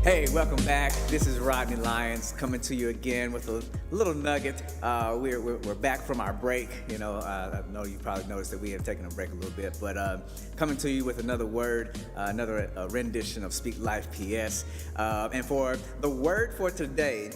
Hey, welcome back. This is Rodney Lyons coming to you again with a little nugget. We're back from our break. I know you probably noticed that we have taken a break a little bit, but coming to you with another word, another rendition of Speak Life PS. And for the word for today,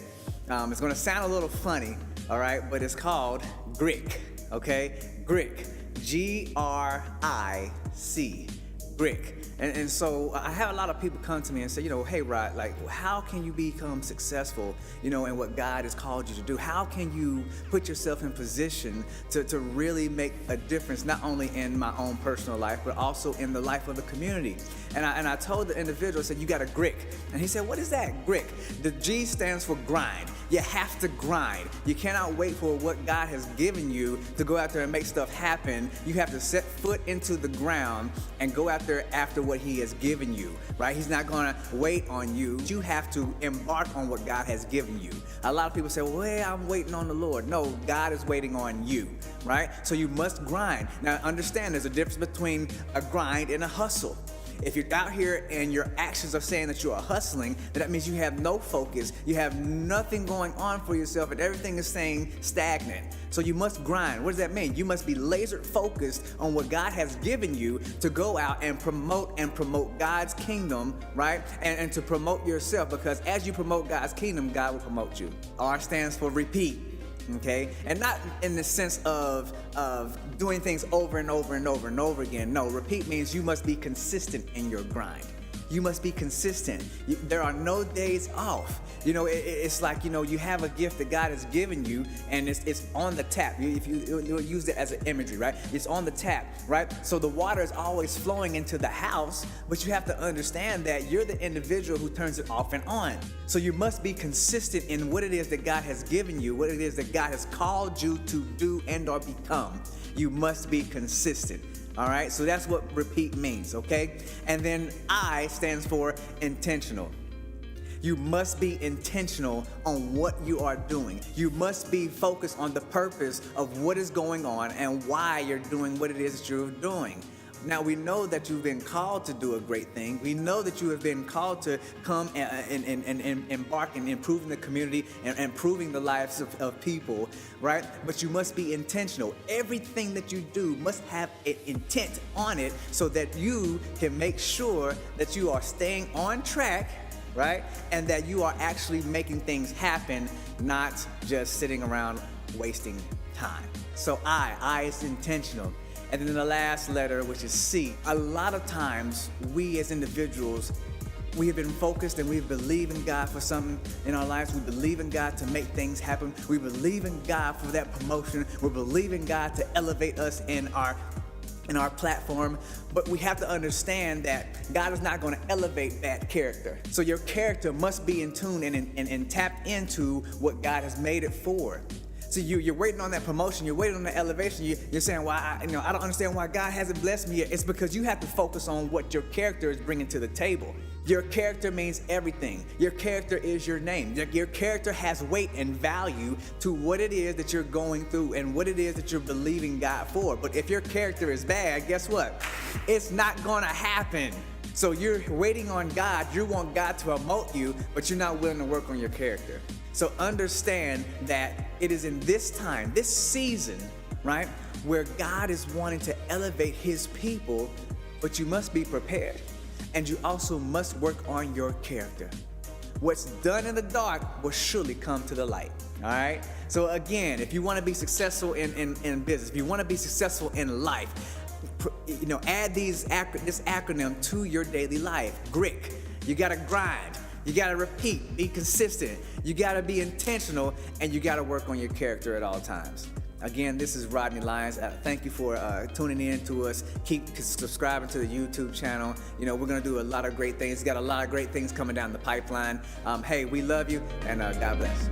it's going to sound a little funny, all right, but it's called G.R.I.C, okay? G.R.I.C, G.R.I.C, G.R.I.C. And so I have a lot of people come to me and say, hey, Rod, how can you become successful, in what God has called you to do? How can you put yourself in position to really make a difference, not only in my own personal life, but also in the life of the community? And I told the individual, I said, you got a G.R.I.C. And he said, what is that, G.R.I.C? The G stands for grind. You have to grind. You cannot wait for what God has given you to go out there and make stuff happen. You have to set foot into the ground and go out there after what He has given you, right? He's not gonna wait on you. You have to embark on what God has given you. A lot of people say, well, I'm waiting on the Lord. No, God is waiting on you, right? So you must grind. Now understand, there's a difference between a grind and a hustle. If you're out here and your actions are saying that you are hustling, then that means you have no focus, you have nothing going on for yourself, and everything is staying stagnant. So you must grind. What does that mean? You must be laser focused on what God has given you to go out and promote God's kingdom, right? And to promote yourself, because as you promote God's kingdom, God will promote you. R stands for repeat. Okay, and not in the sense of doing things over and over and over and over again. No, repeat means you must be consistent in your grind. You must be consistent. There are no days off. It's like, you have a gift that God has given you, and it's on the tap. If you use it as an imagery, right? It's on the tap, right? So the water is always flowing into the house, but you have to understand that you're the individual who turns it off and on. So you must be consistent in what it is that God has given you, what it is that God has called you to do and or become. You must be consistent. All right, so that's what repeat means, okay? And then I stands for intentional. You must be intentional on what you are doing. You must be focused on the purpose of what is going on and why you're doing what it is that you're doing. Now, we know that you've been called to do a great thing. We know that you have been called to come and embark in improving the community and improving the lives of people, right? But you must be intentional. Everything that you do must have an intent on it so that you can make sure that you are staying on track, right? And that you are actually making things happen, not just sitting around wasting time. So I is intentional. And then the last letter, which is C. A lot of times, we as individuals, we have been focused and we believe in God for something in our lives. We believe in God to make things happen. We believe in God for that promotion. We believe in God to elevate us in our platform. But we have to understand that God is not going to elevate that character. So your character must be in tune and tapped into what God has made it for. So you're waiting on that promotion, you're waiting on that elevation, you're saying, well, I don't understand why God hasn't blessed me yet. It's because you have to focus on what your character is bringing to the table. Your character means everything. Your character is your name. Your character has weight and value to what it is that you're going through and what it is that you're believing God for. But if your character is bad, guess what? It's not going to happen. So you're waiting on God, you want God to promote you, but you're not willing to work on your character. So understand that it is in this time, this season, right, where God is wanting to elevate His people, but you must be prepared. And you also must work on your character. What's done in the dark will surely come to the light, all right? So again, if you want to be successful in business, if you want to be successful in life, add this acronym to your daily life, G.R.I.C. You got to grind. You got to repeat, be consistent. You got to be intentional, and you got to work on your character at all times. Again, this is Rodney Lyons. Thank you for tuning in to us. Keep subscribing to the YouTube channel. We're going to do a lot of great things. Got a lot of great things coming down the pipeline. Hey, we love you, and God bless.